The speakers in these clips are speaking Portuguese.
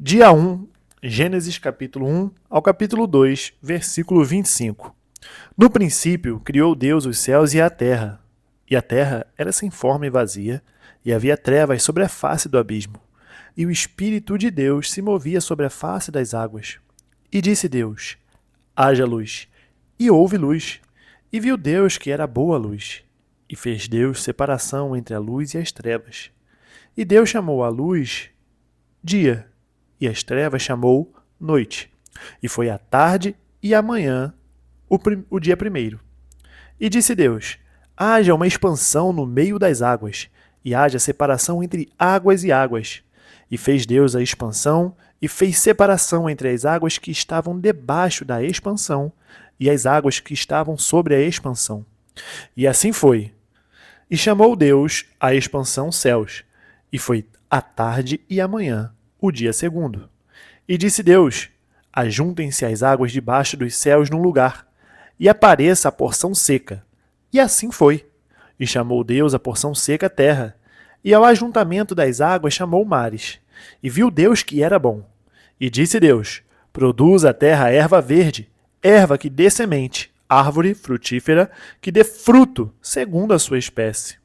Dia 1, Gênesis capítulo 1 ao capítulo 2, versículo 25. No princípio, criou Deus os céus e a terra era sem forma e vazia, e havia trevas sobre a face do abismo. E o Espírito de Deus se movia sobre a face das águas. E disse Deus: haja luz. E houve luz. E viu Deus que era boa a luz. E fez Deus separação entre a luz e as trevas. E Deus chamou a luz dia, e as trevas chamou noite. E foi a tarde e a manhã o dia primeiro. E disse Deus: haja uma expansão no meio das águas, e haja separação entre águas e águas. E fez Deus a expansão, e fez separação entre as águas que estavam debaixo da expansão e as águas que estavam sobre a expansão. E assim foi. E chamou Deus a expansão céus, e foi a tarde e a manhã, o dia segundo. E disse Deus: ajuntem-se as águas debaixo dos céus num lugar, e apareça a porção seca. E assim foi. E chamou Deus a porção seca terra, e ao ajuntamento das águas chamou mares. E viu Deus que era bom. E disse Deus: produza a terra erva verde, erva que dê semente, árvore frutífera que dê fruto segundo a sua espécie,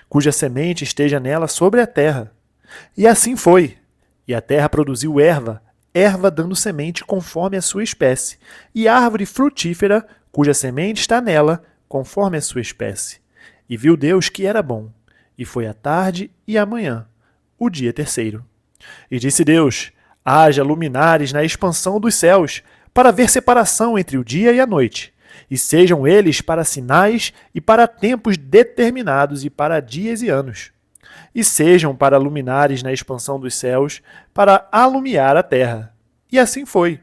cuja semente esteja nela sobre a terra. E assim foi. E a terra produziu erva, erva dando semente conforme a sua espécie, e árvore frutífera, cuja semente está nela, conforme a sua espécie. E viu Deus que era bom. E foi a tarde e a manhã, o dia terceiro. E disse Deus: haja luminares na expansão dos céus, para ver separação entre o dia e a noite, e sejam eles para sinais e para tempos determinados e para dias e anos. E sejam para luminares na expansão dos céus, para alumiar a terra. E assim foi.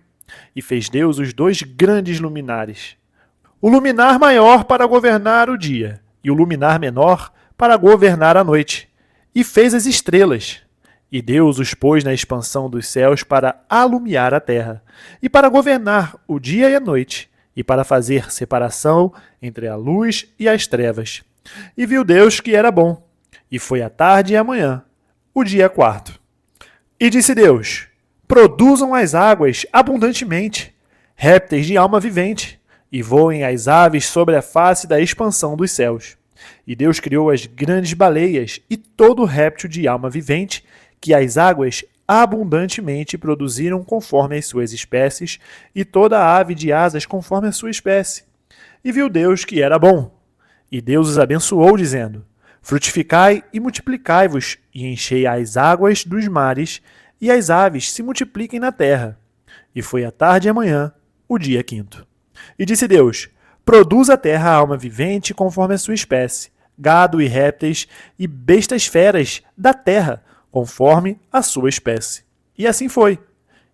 E fez Deus os dois grandes luminares: o luminar maior para governar o dia, e o luminar menor para governar a noite. E fez as estrelas. E Deus os pôs na expansão dos céus para alumiar a terra, e para governar o dia e a noite, e para fazer separação entre a luz e as trevas. E viu Deus que era bom. E foi a tarde e a manhã, o dia quarto. E disse Deus: produzam as águas abundantemente, répteis de alma vivente, e voem as aves sobre a face da expansão dos céus. E Deus criou as grandes baleias e todo réptil de alma vivente, que as águas abundantemente produziram conforme as suas espécies, e toda ave de asas conforme a sua espécie. E viu Deus que era bom. E Deus os abençoou, dizendo: frutificai e multiplicai-vos, e enchei as águas dos mares, e as aves se multipliquem na terra. E foi a tarde e a manhã, o dia quinto. E disse Deus: produz a terra a alma vivente conforme a sua espécie, gado e répteis e bestas feras da terra, conforme a sua espécie. E assim foi.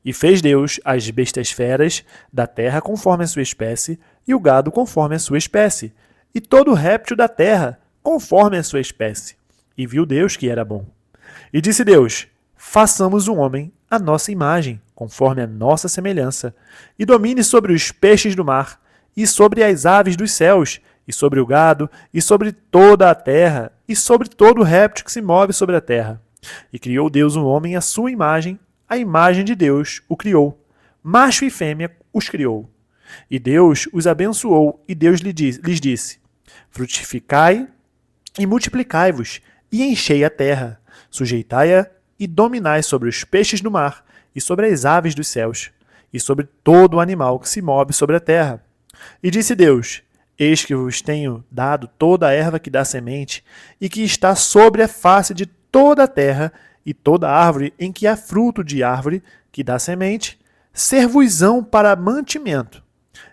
E fez Deus as bestas feras da terra conforme a sua espécie, e o gado conforme a sua espécie, e todo réptil da terra conforme a sua espécie. E viu Deus que era bom. E disse Deus: façamos o homem à nossa imagem, conforme a nossa semelhança, e domine sobre os peixes do mar, e sobre as aves dos céus, e sobre o gado, e sobre toda a terra, e sobre todo réptil que se move sobre a terra. E criou Deus o homem à sua imagem, a imagem de Deus o criou. Macho e fêmea os criou. E Deus os abençoou, e Deus lhes disse: frutificai e multiplicai-vos, e enchei a terra, sujeitai-a e dominai sobre os peixes do mar, e sobre as aves dos céus, e sobre todo o animal que se move sobre a terra. E disse Deus: eis que vos tenho dado toda a erva que dá semente, e que está sobre a face de toda a terra, e toda árvore em que há fruto de árvore que dá semente, ser-vos-ão para mantimento,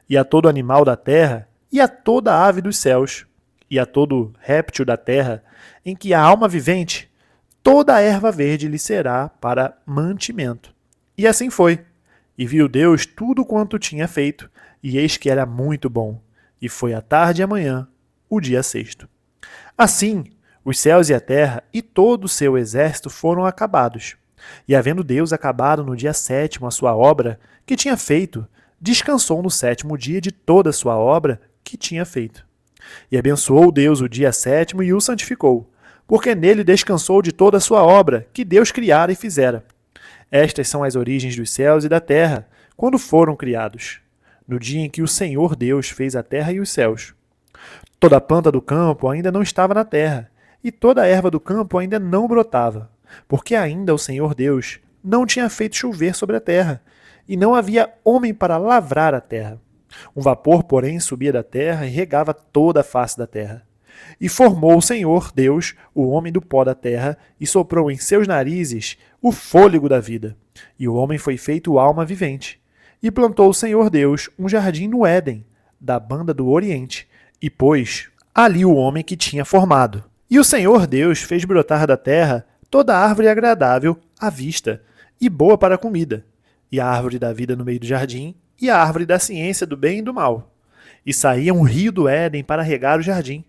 e a todo animal da terra, e a toda ave dos céus, e a todo réptil da terra, em que há alma vivente, toda a erva verde lhe será para mantimento. E assim foi. E viu Deus tudo quanto tinha feito, e eis que era muito bom. E foi a tarde e a manhã, o dia sexto. Assim, os céus e a terra e todo o seu exército foram acabados. E havendo Deus acabado no dia sétimo a sua obra que tinha feito, descansou no sétimo dia de toda a sua obra que tinha feito. E abençoou Deus o dia sétimo e o santificou, porque nele descansou de toda a sua obra que Deus criara e fizera. Estas são as origens dos céus e da terra, quando foram criados, no dia em que o Senhor Deus fez a terra e os céus. Toda a planta do campo ainda não estava na terra, e toda a erva do campo ainda não brotava, porque ainda o Senhor Deus não tinha feito chover sobre a terra, e não havia homem para lavrar a terra. Um vapor, porém, subia da terra e regava toda a face da terra. E formou o Senhor Deus o homem do pó da terra, e soprou em seus narizes o fôlego da vida. E o homem foi feito alma vivente. E plantou o Senhor Deus um jardim no Éden, da banda do Oriente, e pôs ali o homem que tinha formado. E o Senhor Deus fez brotar da terra toda árvore agradável à vista, e boa para a comida, e a árvore da vida no meio do jardim, e a árvore da ciência do bem e do mal. E saía um rio do Éden para regar o jardim,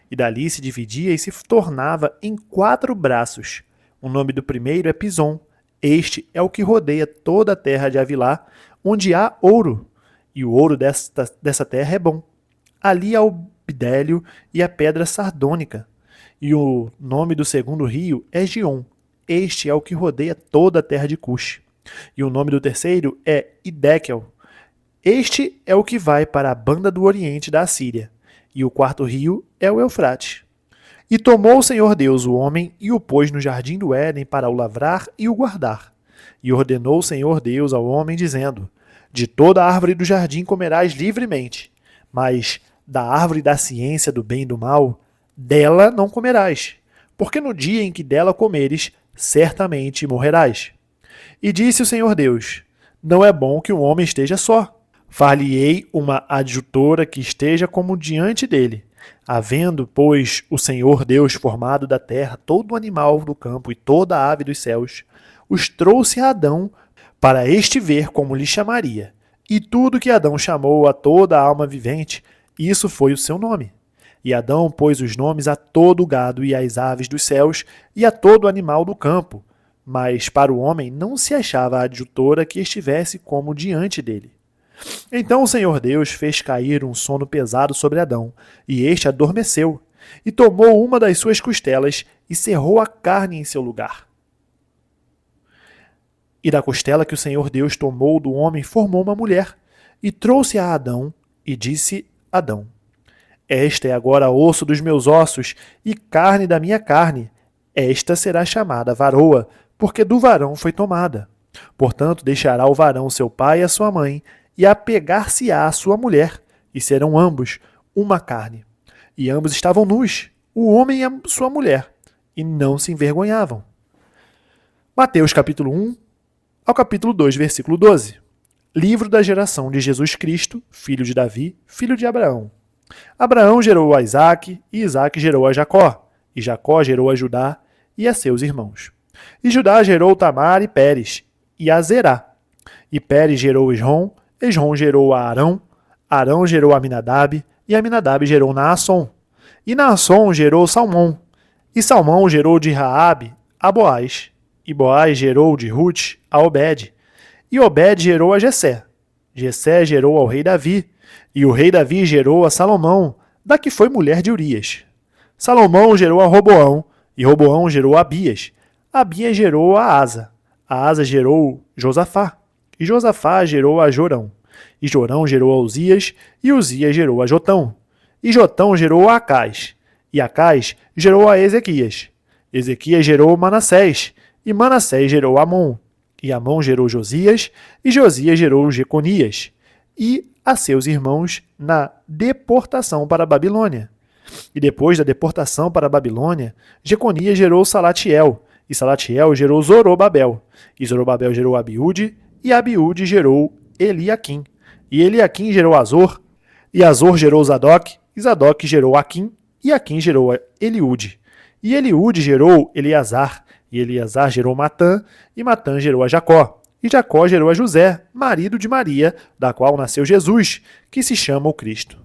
e dali se dividia e se tornava em 4 braços. O nome do primeiro é Pison. Este é o que rodeia toda a terra de Havilá, onde há ouro, e o ouro dessa terra é bom. Ali há o bidélio e a pedra sardônica. E o nome do segundo rio é Gion. Este é o que rodeia toda a terra de Cush. E o nome do terceiro é Idekel. Este é o que vai para a banda do oriente da Assíria. E o quarto rio é o Eufrates. E tomou o Senhor Deus o homem e o pôs no jardim do Éden para o lavrar e o guardar. E ordenou o Senhor Deus ao homem, dizendo: De toda a árvore do jardim comerás livremente, mas da árvore da ciência do bem e do mal, dela não comerás, porque no dia em que dela comeres, certamente morrerás. E disse o Senhor Deus: Não é bom que o homem esteja só. Far-lhe-ei uma adjutora que esteja como diante dele. Havendo, pois, o Senhor Deus formado da terra todo animal do campo e toda a ave dos céus, os trouxe a Adão para este ver como lhe chamaria. E tudo que Adão chamou a toda a alma vivente, isso foi o seu nome. E Adão pôs os nomes a todo o gado e às aves dos céus e a todo animal do campo. Mas para o homem não se achava adjutora que estivesse como diante dele. Então o Senhor Deus fez cair um sono pesado sobre Adão, e este adormeceu, e tomou uma das suas costelas e cerrou a carne em seu lugar. E da costela que o Senhor Deus tomou do homem formou uma mulher, e trouxe a Adão, e disse Adão: Esta é agora osso dos meus ossos e carne da minha carne. Esta será chamada varoa, porque do varão foi tomada. Portanto, deixará o varão seu pai e a sua mãe, e apegar-se-á à sua mulher, e serão ambos uma carne. E ambos estavam nus, o homem e a sua mulher, e não se envergonhavam. Mateus capítulo 1 ao capítulo 2, versículo 12. Livro da geração de Jesus Cristo, filho de Davi, filho de Abraão. Abraão gerou a Isaque, e Isaque gerou a Jacó, e Jacó gerou a Judá e a seus irmãos. E Judá gerou Tamar e Pérez, e a Zerá. E Pérez gerou Esrom, Esrom gerou a Arão, Arão gerou a Aminadab, e Aminadab gerou Naasson. E Naasson gerou Salmão, e Salmão gerou de Raabe a Boaz, e Boaz gerou de Ruth a Obed, e Obed gerou a Jessé. Jessé gerou ao rei Davi, e o rei Davi gerou a Salomão, da que foi mulher de Urias. Salomão gerou a Roboão, e Roboão gerou a Abias. Abias gerou a Asa gerou Josafá, e Josafá gerou a Jorão. E Jorão gerou a Uzias, e Uzias gerou a Jotão. E Jotão gerou a Acás, e Acás gerou a Ezequias. Ezequias gerou Manassés, e Manassés gerou Amon. E Amon gerou Josias, e Josias gerou Jeconias, e a seus irmãos na deportação para a Babilônia. E depois da deportação para a Babilônia, Jeconias gerou Salatiel, e Salatiel gerou Zorobabel. E Zorobabel gerou Abiúde, e Abiúde gerou Eliaquim. E Eliaquim gerou Azor, e Azor gerou Zadok, e Zadok gerou Aquim, e Aquim gerou Eliúde. E Eliúde gerou Eleazar, e Eleazar gerou Matã, e Matã gerou a Jacó. E Jacó gerou a José, marido de Maria, da qual nasceu Jesus, que se chama o Cristo.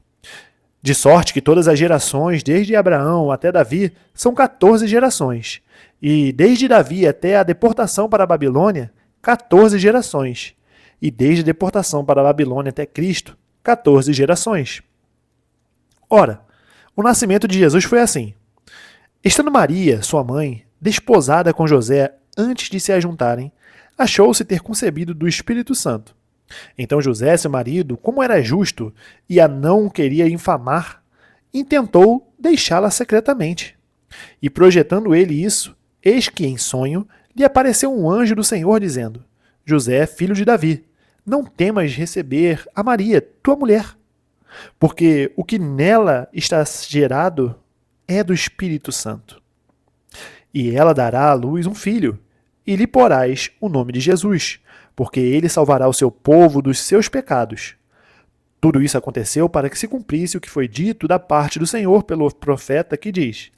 De sorte que todas as gerações, desde Abraão até Davi, são 14 gerações. E desde Davi até a deportação para a Babilônia, 14 gerações. E desde a deportação para a Babilônia até Cristo, 14 gerações. Ora, o nascimento de Jesus foi assim. Estando Maria, sua mãe, desposada com José antes de se ajuntarem, achou-se ter concebido do Espírito Santo. Então José, seu marido, como era justo e a não queria infamar, intentou deixá-la secretamente. E projetando ele isso, eis que em sonho lhe apareceu um anjo do Senhor dizendo: José, filho de Davi, não temas receber a Maria, tua mulher, porque o que nela está gerado é do Espírito Santo. E ela dará à luz um filho, e lhe porás o nome de Jesus, porque ele salvará o seu povo dos seus pecados. Tudo isso aconteceu para que se cumprisse o que foi dito da parte do Senhor pelo profeta que diz: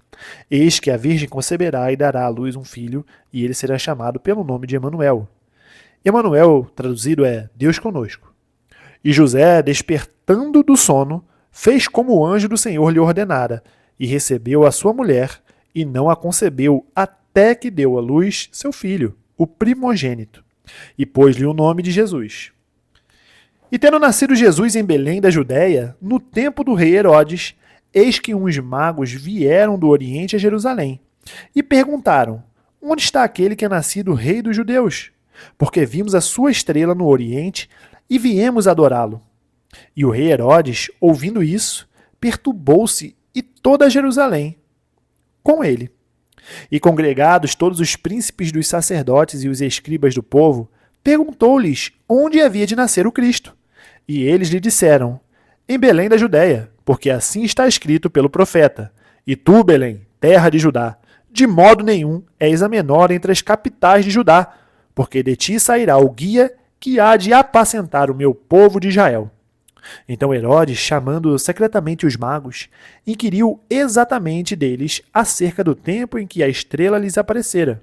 Eis que a virgem conceberá e dará à luz um filho, e ele será chamado pelo nome de Emanuel. Emanuel, traduzido, é Deus conosco. E José, despertando do sono, fez como o anjo do Senhor lhe ordenara, e recebeu a sua mulher, e não a concebeu até que deu à luz seu filho, o primogênito, e pôs-lhe o nome de Jesus. E tendo nascido Jesus em Belém da Judéia, no tempo do rei Herodes, eis que uns magos vieram do Oriente a Jerusalém, e perguntaram: Onde está aquele que é nascido rei dos judeus? Porque vimos a sua estrela no Oriente e viemos adorá-lo. E o rei Herodes, ouvindo isso, perturbou-se e toda Jerusalém com ele. E congregados todos os príncipes dos sacerdotes e os escribas do povo, perguntou-lhes onde havia de nascer o Cristo. E eles lhe disseram: Em Belém da Judéia, porque assim está escrito pelo profeta: E tu, Belém, terra de Judá, de modo nenhum és a menor entre as capitais de Judá, porque de ti sairá o guia que há de apacentar o meu povo de Israel. Então Herodes, chamando secretamente os magos, inquiriu exatamente deles acerca do tempo em que a estrela lhes aparecera.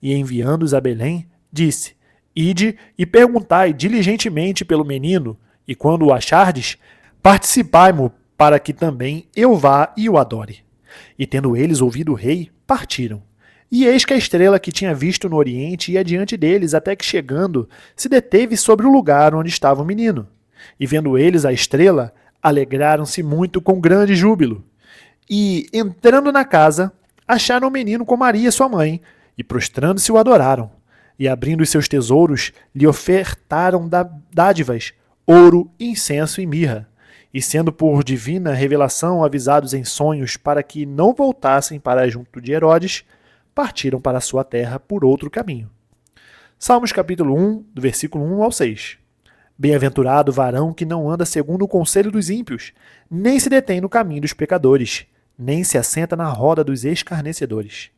E enviando-os a Belém, disse: Ide e perguntai diligentemente pelo menino, e quando o achardes, participai-mo para que também eu vá e o adore. E tendo eles ouvido o rei, partiram. E eis que a estrela que tinha visto no oriente ia diante deles, até que chegando, se deteve sobre o lugar onde estava o menino. E vendo eles a estrela, alegraram-se muito com grande júbilo. E, entrando na casa, acharam o menino com Maria, sua mãe, e prostrando-se o adoraram. E abrindo os seus tesouros, lhe ofertaram dádivas, ouro, incenso e mirra. E sendo por divina revelação avisados em sonhos para que não voltassem para junto de Herodes, partiram para a sua terra por outro caminho. Salmos capítulo 1, do versículo 1 ao 6. Bem-aventurado o varão que não anda segundo o conselho dos ímpios, nem se detém no caminho dos pecadores, nem se assenta na roda dos escarnecedores.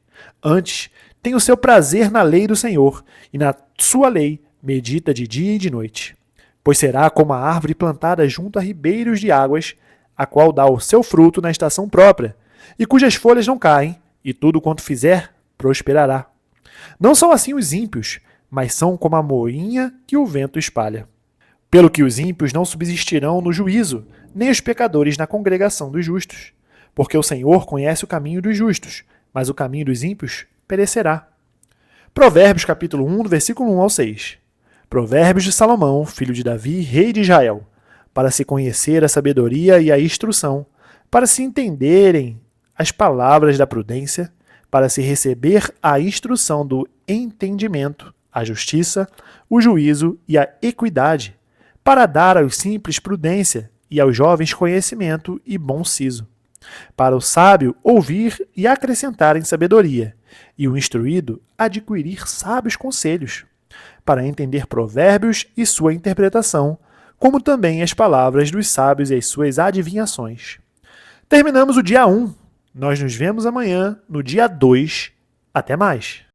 Antes, tem o seu prazer na lei do Senhor, e na sua lei medita de dia e de noite. Pois será como a árvore plantada junto a ribeiros de águas, a qual dá o seu fruto na estação própria, e cujas folhas não caem, e tudo quanto fizer, prosperará. Não são assim os ímpios, mas são como a moinha que o vento espalha. Pelo que os ímpios não subsistirão no juízo, nem os pecadores na congregação dos justos. Porque o Senhor conhece o caminho dos justos, mas o caminho dos ímpios perecerá. Provérbios capítulo 1, do versículo 1 ao 6. Provérbios de Salomão, filho de Davi, rei de Israel, para se conhecer a sabedoria e a instrução, para se entenderem as palavras da prudência, para se receber a instrução do entendimento, a justiça, o juízo e a equidade, para dar aos simples prudência e aos jovens conhecimento e bom siso. Para o sábio ouvir e acrescentar em sabedoria, e o instruído adquirir sábios conselhos, para entender provérbios e sua interpretação, como também as palavras dos sábios e as suas adivinhações. Terminamos o dia 1. Nós nos vemos amanhã, no dia 2. Até mais!